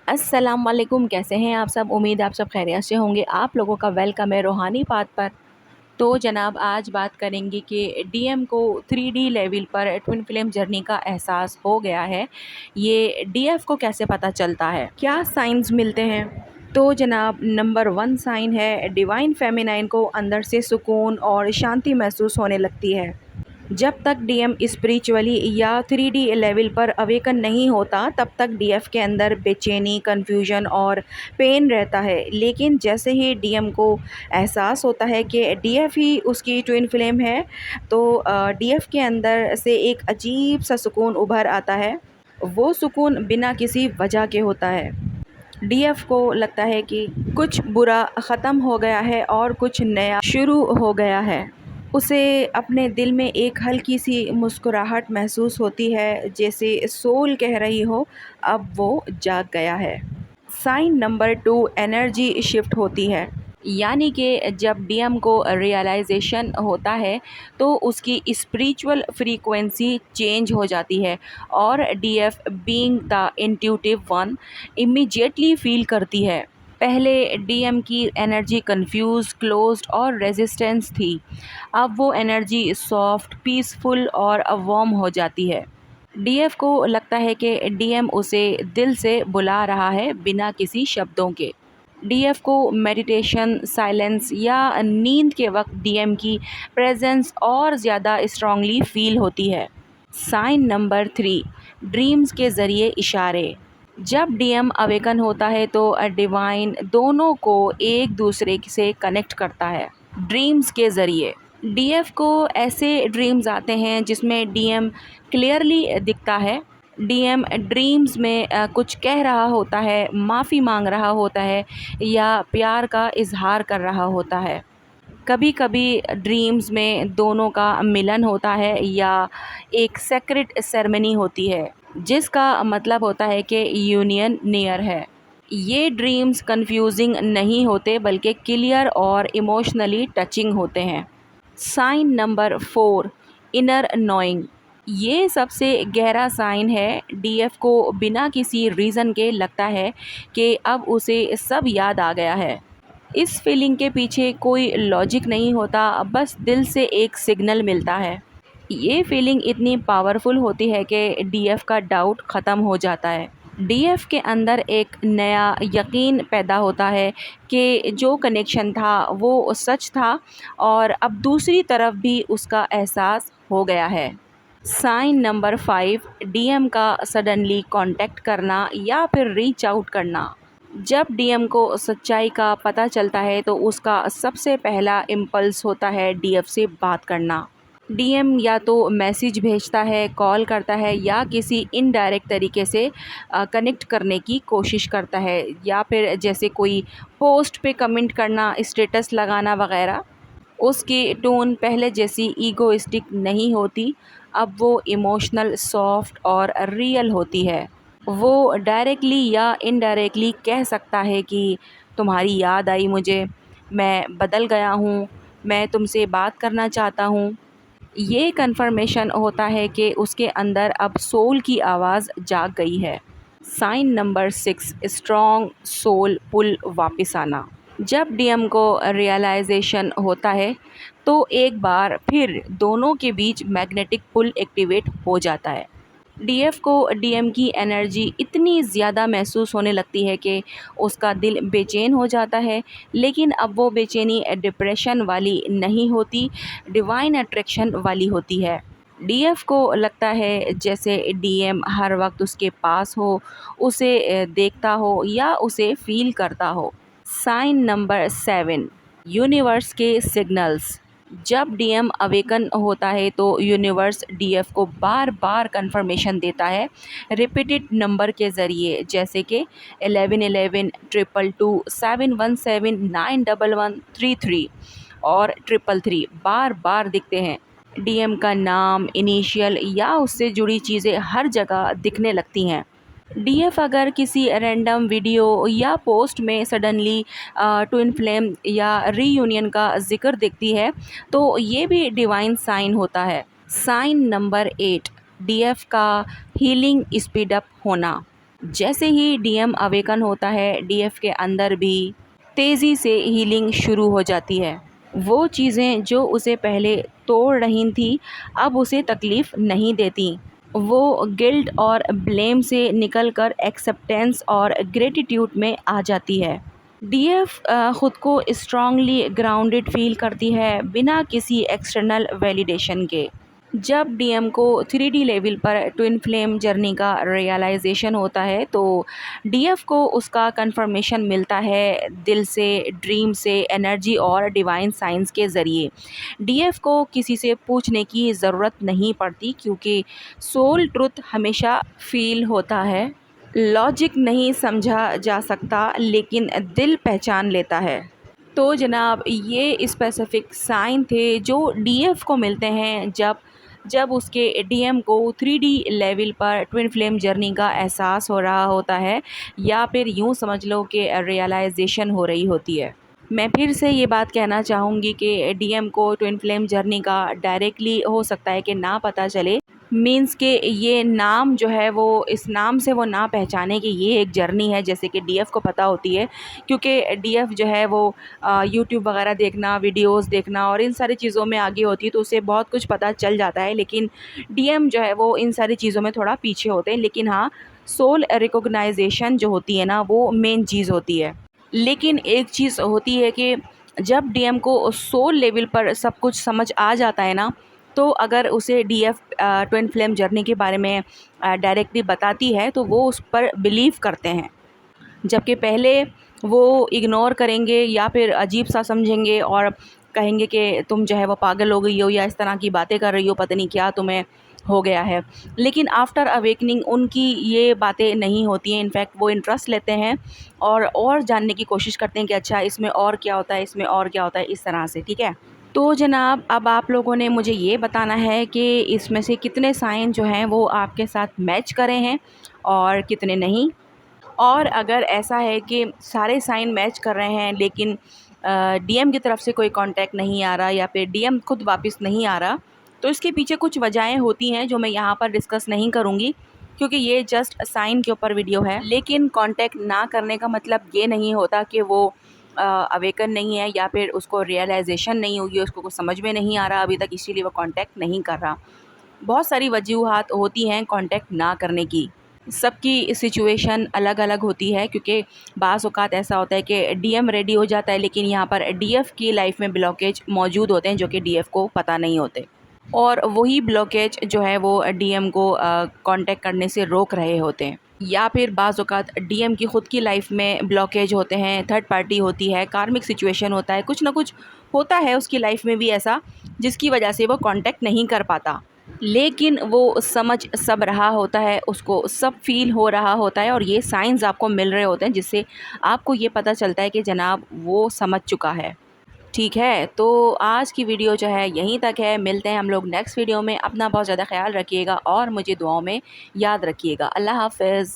अस्सलाम वालेकुम, कैसे हैं आप सब। उम्मीद है आप सब खैरियत से होंगे। आप लोगों का वेलकम है रूहानी पाथ पर। तो जनाब आज बात करेंगे कि डीएम को 3D लेवल पर ट्विन फ्लेम जर्नी का एहसास हो गया है। ये डीएफ को कैसे पता चलता है, क्या साइंस मिलते हैं। तो जनाब नंबर 1 साइन है डिवाइन फेमिनाइन को अंदर से सुकून और शांति महसूस होने लगती है। जब तक डीएम स्पिरिचुअली या 3D लेवल पर अवेकन नहीं होता तब तक डीएफ के अंदर बेचैनी, कन्फ्यूजन और पेन रहता है। लेकिन जैसे ही डीएम को एहसास होता है कि डीएफ ही उसकी ट्विन फ्लेम है, तो डीएफ के अंदर से एक अजीब सा सुकून उभर आता है। वो सुकून बिना किसी वजह के होता है। डीएफ को लगता है कि कुछ बुरा ख़त्म हो गया है और कुछ नया शुरू हो गया है। उसे अपने दिल में एक हल्की सी मुस्कुराहट महसूस होती है, जैसे सोल कह रही हो अब वो जाग गया है। साइन नंबर 2 एनर्जी शिफ्ट होती है। यानी कि जब डीएम को रियलाइजेशन होता है तो उसकी स्पिरिचुअल फ्रीक्वेंसी चेंज हो जाती है और DF being the intuitive one immediately feel करती है। पहले डीएम की एनर्जी कंफ्यूज, क्लोज्ड और रेजिस्टेंस थी। अब वो एनर्जी सॉफ्ट, पीसफुल और वार्म हो जाती है। डीएफ को लगता है कि डीएम उसे दिल से बुला रहा है बिना किसी शब्दों के। डीएफ को मेडिटेशन, साइलेंस या नींद के वक्त डीएम की प्रेजेंस और ज़्यादा स्ट्रांगली फील होती है। साइन नंबर 3 ड्रीम्स के ज़रिए इशारे। जब डीएम अवेकन होता है तो डिवाइन दोनों को एक दूसरे से कनेक्ट करता है ड्रीम्स के ज़रिए। डीएफ को ऐसे ड्रीम्स आते हैं जिसमें डीएम क्लियरली दिखता है। डीएम ड्रीम्स में कुछ कह रहा होता है, माफ़ी मांग रहा होता है या प्यार का इजहार कर रहा होता है। कभी कभी ड्रीम्स में दोनों का मिलन होता है या एक सेक्रेट सेरेमनी होती है जिसका मतलब होता है कि यूनियन नियर है। ये ड्रीम्स कंफ्यूजिंग नहीं होते बल्कि क्लियर और इमोशनली टचिंग होते हैं। Sign number 4 inner knowing. ये सबसे गहरा साइन है। डीएफ को बिना किसी रीज़न के लगता है कि अब उसे सब याद आ गया है। इस फीलिंग के पीछे कोई लॉजिक नहीं होता, बस दिल से एक सिग्नल मिलता है। ये फीलिंग इतनी पावरफुल होती है कि डीएफ का डाउट ख़त्म हो जाता है। डीएफ के अंदर एक नया यकीन पैदा होता है कि जो कनेक्शन था वो सच था और अब दूसरी तरफ भी उसका एहसास हो गया है। साइन नंबर 5 डीएम का सडनली कांटेक्ट करना या फिर रीच आउट करना। जब डीएम को सच्चाई का पता चलता है तो उसका सबसे पहला इम्पल्स होता है डीएफ से बात करना। डीएम या तो मैसेज भेजता है, कॉल करता है या किसी इनडायरेक्ट तरीके से कनेक्ट करने की कोशिश करता है, या फिर जैसे कोई पोस्ट पे कमेंट करना, स्टेटस लगाना वगैरह। उसकी टोन पहले जैसी ईगोइस्टिक नहीं होती, अब वो इमोशनल, सॉफ्ट और रियल होती है। वो डायरेक्टली या इनडायरेक्टली कह सकता है कि तुम्हारी याद आई मुझे, मैं बदल गया हूँ, मैं तुमसे बात करना चाहता हूँ। ये कन्फर्मेशन होता है कि उसके अंदर अब सोल की आवाज़ जाग गई है। साइन नंबर 6 स्ट्रॉन्ग सोल पुल वापस आना। जब डीएम को रियलाइजेशन होता है तो एक बार फिर दोनों के बीच मैग्नेटिक पुल एक्टिवेट हो जाता है। डीएफ को डीएम की एनर्जी इतनी ज़्यादा महसूस होने लगती है कि उसका दिल बेचैन हो जाता है। लेकिन अब वो बेचैनी डिप्रेशन वाली नहीं होती, डिवाइन अट्रैक्शन वाली होती है। डीएफ को लगता है जैसे डीएम हर वक्त उसके पास हो, उसे देखता हो या उसे फील करता हो। साइन नंबर 7 यूनिवर्स के सिग्नल्स। जब डीएम अवेकन होता है तो यूनिवर्स डीएफ को बार बार कंफर्मेशन देता है रिपीटेड नंबर के ज़रिए, जैसे कि 1111, 222, 717, 91133 और 333 बार बार दिखते हैं। डीएम का नाम, इनिशियल या उससे जुड़ी चीज़ें हर जगह दिखने लगती हैं। डीएफ अगर किसी रैंडम वीडियो या पोस्ट में सडनली ट्विन फ्लेम या रीयूनियन का जिक्र देखती है तो ये भी डिवाइन साइन होता है। साइन नंबर 8 डीएफ का हीलिंग स्पीड अप होना। जैसे ही डीएम अवेकन होता है, डीएफ के अंदर भी तेज़ी से हीलिंग शुरू हो जाती है। वो चीज़ें जो उसे पहले तोड़ रही थी, अब उसे तकलीफ़ नहीं देती। वो गिल्ट और ब्लेम से निकलकर एक्सेप्टेंस और ग्रेटिट्यूड में आ जाती है। डीएफ खुद को स्ट्रांगली ग्राउंडेड फील करती है बिना किसी एक्सटर्नल वैलिडेशन के। जब डीएम को 3D लेवल पर ट्विन फ्लेम जर्नी का रियलाइजेशन होता है तो डीएफ को उसका कंफर्मेशन मिलता है दिल से, ड्रीम से, एनर्जी और डिवाइन साइंस के ज़रिए। डीएफ को किसी से पूछने की ज़रूरत नहीं पड़ती क्योंकि सोल ट्रुथ हमेशा फील होता है। लॉजिक नहीं समझा जा सकता लेकिन दिल पहचान लेता है। तो जनाब ये स्पेसिफ़िक साइन थे जो डीएफ को मिलते हैं जब जब उसके डीएम को 3D लेवल पर ट्विन फ्लेम जर्नी का एहसास हो रहा होता है, या फिर यूँ समझ लो कि रियलाइजेशन हो रही होती है। मैं फिर से ये बात कहना चाहूँगी कि डीएम को ट्विन फ्लेम जर्नी का डायरेक्टली हो सकता है कि ना पता चले, मीन्स के ये नाम जो है वो, इस नाम से वो ना पहचाने कि ये एक जर्नी है जैसे कि डीएफ को पता होती है। क्योंकि डीएफ जो है वो यूट्यूब वगैरह देखना, वीडियोस देखना और इन सारी चीज़ों में आगे होती है, तो उसे बहुत कुछ पता चल जाता है। लेकिन डीएम जो है वो इन सारी चीज़ों में थोड़ा पीछे होते हैं। लेकिन हाँ, सोल रिकॉग्नाइजेशन जो होती है ना, वो मेन चीज़ होती है। लेकिन एक चीज़ होती है कि जब डीएम को सोल लेवल पर सब कुछ समझ आ जाता है ना, तो अगर उसे डीएफ ट्विन फ्लेम जर्नी के बारे में डायरेक्टली बताती है तो वो उस पर बिलीव करते हैं। जबकि पहले वो इग्नोर करेंगे या फिर अजीब सा समझेंगे और कहेंगे कि तुम जो है वो पागल हो गई हो या इस तरह की बातें कर रही हो, पता नहीं क्या तुम्हें हो गया है। लेकिन आफ्टर अवेकनिंग उनकी ये बातें नहीं होती हैं। इनफैक्ट वो इंटरेस्ट लेते हैं और जानने की कोशिश करते हैं कि अच्छा इसमें और क्या होता है, इसमें और क्या होता है, इस तरह से। ठीक है, तो जनाब अब आप लोगों ने मुझे ये बताना है कि इसमें से कितने साइन जो हैं वो आपके साथ मैच करे हैं और कितने नहीं। और अगर ऐसा है कि सारे साइन मैच कर रहे हैं लेकिन डीएम की तरफ से कोई कांटेक्ट नहीं आ रहा या फिर डीएम खुद वापस नहीं आ रहा, तो इसके पीछे कुछ वजहें होती हैं जो मैं यहाँ पर डिस्कस नहीं करूँगी क्योंकि ये जस्ट साइन के ऊपर वीडियो है। लेकिन कांटेक्ट ना करने का मतलब ये नहीं होता कि वो अवेकन नहीं है या फिर उसको रियलाइजेशन नहीं हुई, उसको कुछ समझ में नहीं आ रहा अभी तक, इसीलिए वो कांटेक्ट नहीं कर रहा। बहुत सारी वजूहात होती हैं कांटेक्ट ना करने की। सबकी सिचुएशन अलग अलग होती है क्योंकि बाज़ औक़ात ऐसा होता है कि डीएम रेडी हो जाता है लेकिन यहाँ पर डीएफ की लाइफ में ब्लॉकेज मौजूद होते हैं जो कि डीएफ को पता नहीं होते, और वही ब्लॉकेज जो है वो डीएम को कांटेक्ट करने से रोक रहे होते हैं। या फिर बाज़ औक़ात डीएम की ख़ुद की लाइफ में ब्लॉकेज होते हैं, थर्ड पार्टी होती है, कार्मिक सिचुएशन होता है, कुछ ना कुछ होता है उसकी लाइफ में भी ऐसा जिसकी वजह से वो कांटेक्ट नहीं कर पाता। लेकिन वो समझ सब रहा होता है, उसको सब फ़ील हो रहा होता है और ये साइंस आपको मिल रहे होते हैं जिससे आपको ये पता चलता है कि जनाब वो समझ चुका है। ठीक है, तो आज की वीडियो जो है यहीं तक है। मिलते हैं हम लोग नेक्स्ट वीडियो में। अपना बहुत ज़्यादा ख़्याल रखिएगा और मुझे दुआओं में याद रखिएगा। अल्लाह हाफ़िज़।